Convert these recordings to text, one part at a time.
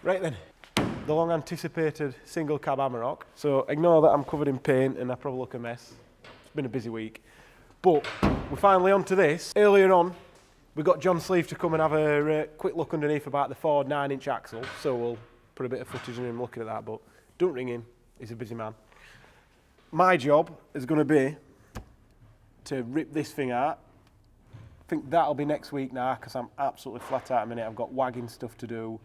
Right then, the long anticipated single cab Amarok. So ignore that I'm covered in paint and I probably look a mess. It's been a busy week. But we're finally on to this. Earlier on, we got John Sleeve to come and have a quick look underneath about the Ford 9-inch axle. So we'll put a bit of footage of him looking at that, but don't ring him, he's a busy man. My job is going to be to rip this thing out. I think that'll be next week now because I'm absolutely flat out a minute. I've got wagging stuff to do,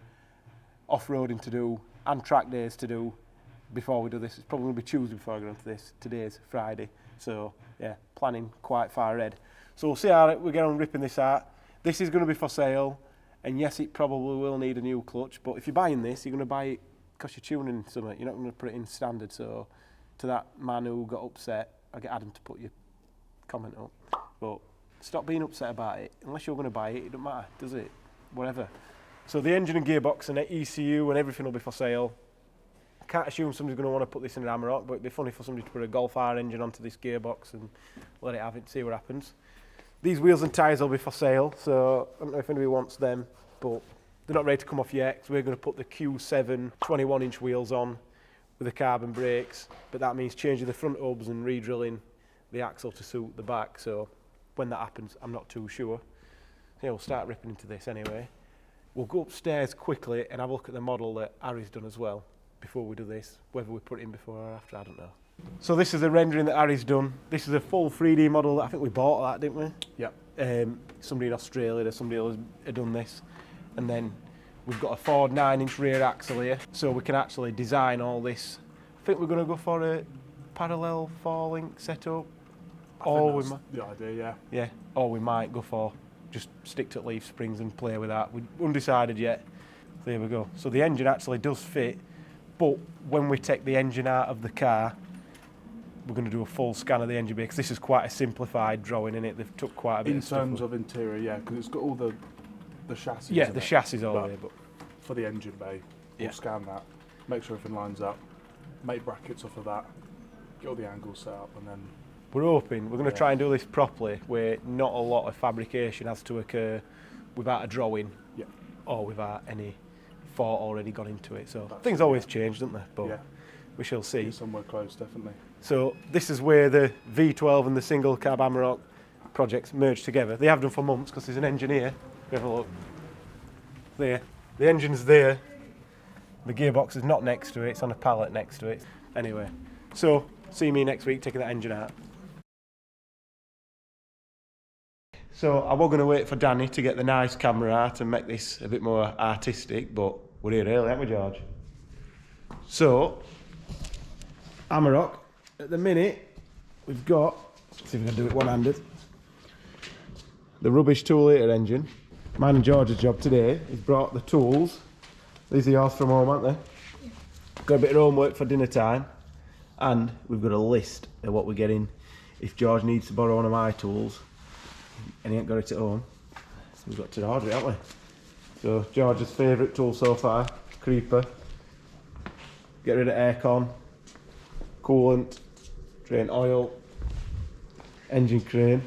off-roading to do, and track days to do before we do this. It's probably going to be Tuesday before I get onto this. Today's Friday, so yeah, planning quite far ahead. So we'll see how we get on ripping this out. This is going to be for sale, and yes, it probably will need a new clutch, but if you're buying this, you're going to buy it because you're tuning something. You're not going to put it in standard. So to that man who got upset, I get Adam to put your comment up. But stop being upset about it. Unless you're going to buy it, it doesn't matter, does it? Whatever. So the engine and gearbox and the ECU and everything will be for sale. I can't assume somebody's going to want to put this in an Amarok, but it'd be funny for somebody to put a Golf R engine onto this gearbox and let it have it, see what happens. These wheels and tyres will be for sale, so I don't know if anybody wants them, but they're not ready to come off yet, because we're going to put the Q7 21-inch wheels on with the carbon brakes, but that means changing the front hubs and re-drilling the axle to suit the back, so when that happens, I'm not too sure. Yeah, we'll start ripping into this anyway. We'll go upstairs quickly and have a look at the model that Harry's done as well before we do this. Whether we put it in before or after, I don't know. So this is the rendering that Harry's done. This is a full 3D model. I think we bought that, didn't we? Yeah. Somebody in Australia or somebody else had done this. And then we've got a Ford 9-inch rear axle here, so we can actually design all this. I think we're going to go for a parallel 4-link setup. Or that's the idea, yeah. Yeah, or we might go for just stick to leaf springs and play with that. We're undecided yet. There we go. So the engine actually does fit, but when we take the engine out of the car, we're going to do a full scan of the engine bay, because this is quite a simplified drawing in it. They've took quite a bit of stuff. In terms of interior, yeah, because it's got all the chassis. Yeah, the chassis all there, but for the engine bay, we'll scan that, make sure everything lines up, make brackets off of that, get all the angles set up, and then we're hoping we're going to try and do this properly, where not a lot of fabrication has to occur without a drawing or without any thought already gone into it. So things always change, don't they? But we shall see. You're somewhere close, definitely. So this is where the V12 and the single cab Amarok projects merge together. They have done for months because there's an engineer. Have a look. There. The engine's there. The gearbox is not next to it, it's on a pallet next to it. Anyway, so see me next week taking that engine out. So I was going to wait for Danny to get the nice camera out and make this a bit more artistic, but we're here early, aren't we, George? So, Amarok, at the minute, we've got, let's see if we can do it one-handed, the rubbish 2-litre engine. Mine and George's job today is brought the tools. These are yours from home, aren't they? Yeah. Got a bit of homework for dinner time, and we've got a list of what we're getting if George needs to borrow one of my tools and he ain't got it at home. So we've got to order it, haven't we? So George's favourite tool so far, creeper. Get rid of aircon, coolant, drain oil, engine crane,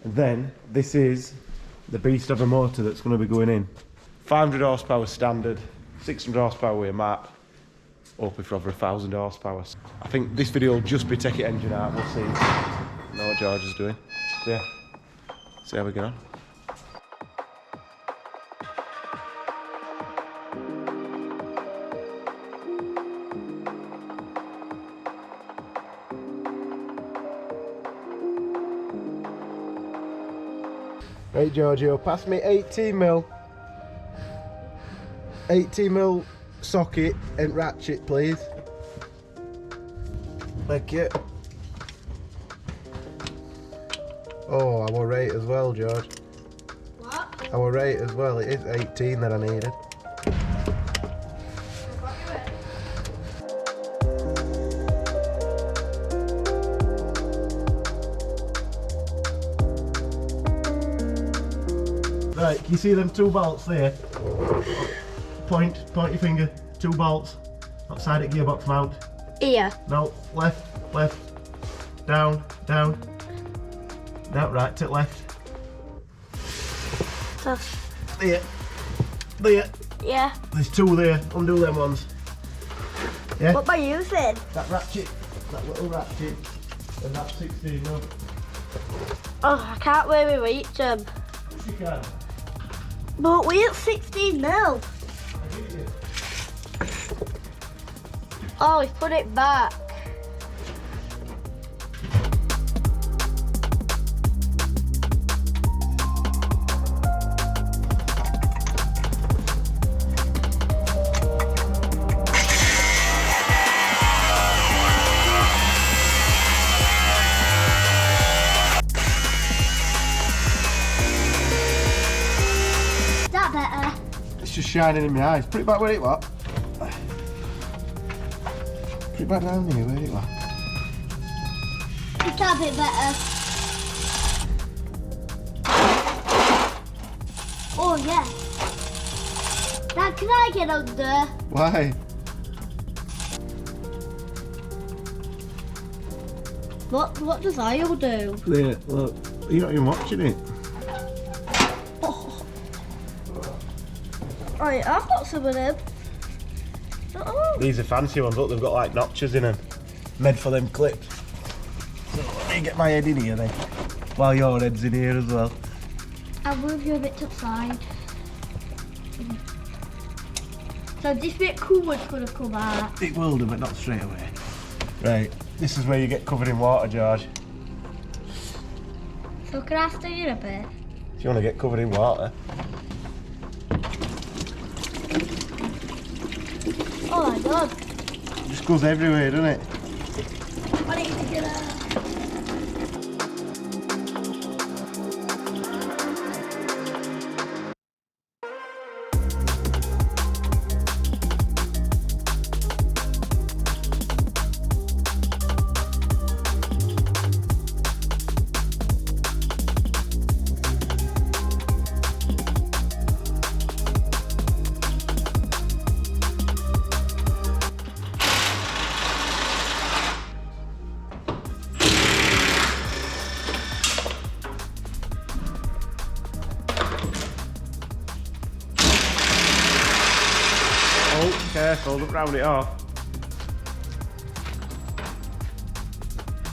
and then this is the beast of a motor that's going to be going in. 500 horsepower standard, 600 horsepower with a map, hoping for over 1,000 horsepower. I think this video will just be taking engine out, we'll see. Know what George is doing. So yeah, see how we get on. Right, Giorgio, pass me 18mm. 18mm socket and ratchet, please. Thank you. Oh, I was right as well, George. What? I was right as well. It is 18 that I needed. Right, can you see them 2 bolts there? Point your finger, 2 bolts. Outside at gearbox mount. Here. No, left, down. No, right, to left. That's... There. Yeah. There's 2 there, undo them ones. Yeah? What am I using? That ratchet, that little ratchet, and that 16 mil. Oh, I can't really reach them. Yes, you can. But we at 16 mil. I get you. Oh, he's put it back. Is that better? It's just shining in my eyes. Put it back where it was. Put it back down here where it was. Is that a bit better? Oh yeah. Now can I get under? Why? What does I'll do? There, look. You're not even watching it. Oh. Right, I've got some of them. Oh. These are fancy ones, look, they've got like notches in them. Made for them clips. So let me get my head in here then. While your head's in here as well. I'll move you a bit to the side. So this bit cool's gonna come out. It will do, but not straight away. Right, this is where you get covered in water, George. So can I stay in a bit? If you want to get covered in water. Oh my god. It just goes everywhere, doesn't it? I need to get out. Oh, careful, don't round it off.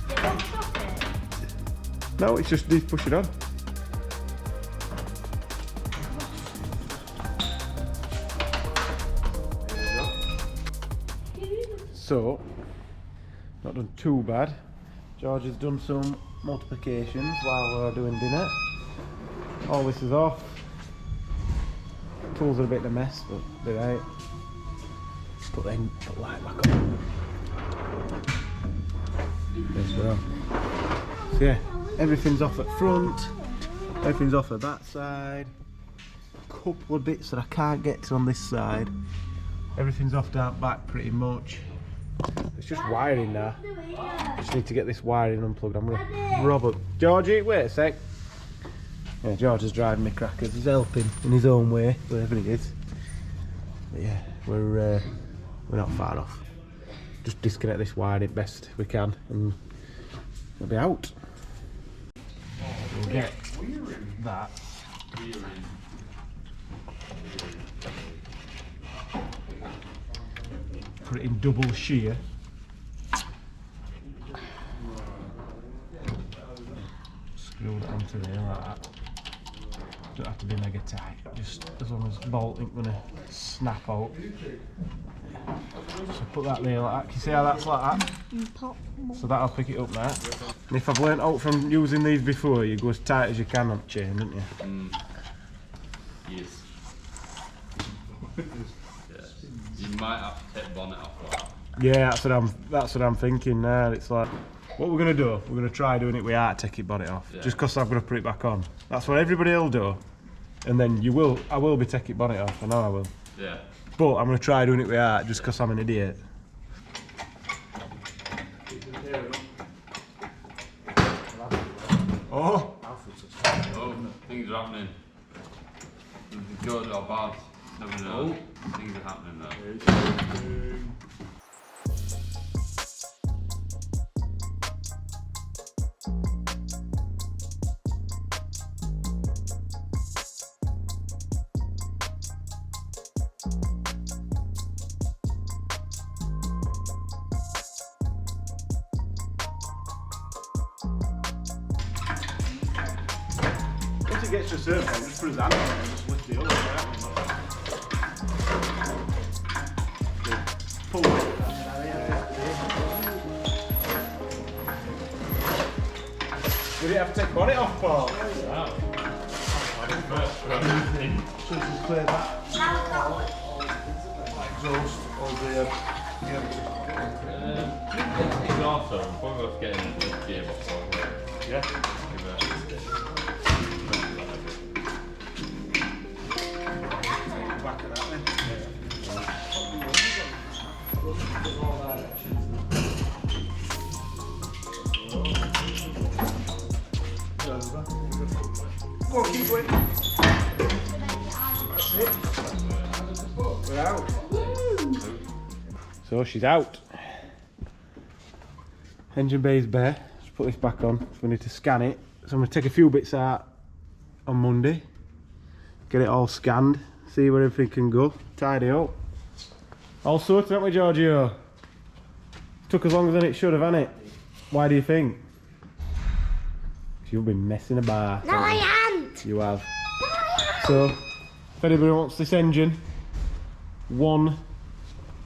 It won't stop it. No, it's just these pushing on. So, not done too bad. George has done some multiplications while we're doing dinner. All this is off. Tools are a bit of a mess, but they're right. Put light back on. Yes, we're on. So yeah, everything's off at front, everything's off at that side. Couple of bits that I can't get to on this side. Everything's off down back pretty much. It's just wiring now. Just need to get this wiring unplugged. I'm gonna rob up. Georgie, wait a sec. Yeah, George is driving me crackers. He's helping in his own way, whatever it is. But yeah, we're not far off. Just disconnect this wiring best we can, and we'll be out. We'll get that. Put it in double shear. Screw it onto there like that. Don't have to be mega tight, just as long as the bolt ain't gonna snap out. So put that there like that. Can you see how that's like that? So that'll pick it up now. And if I've learnt out from using these before, you go as tight as you can on the chain, don't you? Yes. You might have to take bonnet off like that. Yeah, that's what I'm thinking now. It's like, what we're gonna do, we're gonna try doing it without taking bonnet off. Yeah. Just because I've got to put it back on. That's what everybody will do. And then I will be taking bonnet off, I know I will. Yeah. But I'm gonna try doing it without, just because I'm an idiot. Oh! Oh, things are happening. Good or bad, never know. Things are happening now. gets to a certain point, just put his hand on it and just lift it up. Pull it. Did it have to take bonnet off, Paul? Should just clear that exhaust or the Exhaust, so I'm probably going to get in the gearbox. yeah. Back of that then. Go on, keep going. That's it. We're out. So she's out. Engine bay is bare. Let's put this back on. So we need to scan it. So I'm going to take a few bits out on Monday. Get it all scanned. See where everything can go. Tidy up. All sorted, haven't we, Giorgio? Took us longer than it should have, hasn't it? Why do you think? 'Cause you've been messing about. No, I haven't. You have. So, if anybody wants this engine, one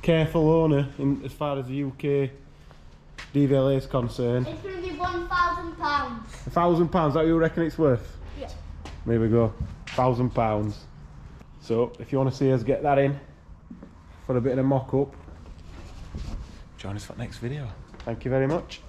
careful owner in as far as the UK DVLA is concerned. It's going to be £1,000. £1,000, that what you reckon it's worth? Yeah. There we go, £1,000. So if you want to see us get that in for a bit of a mock-up, join us for the next video. Thank you very much.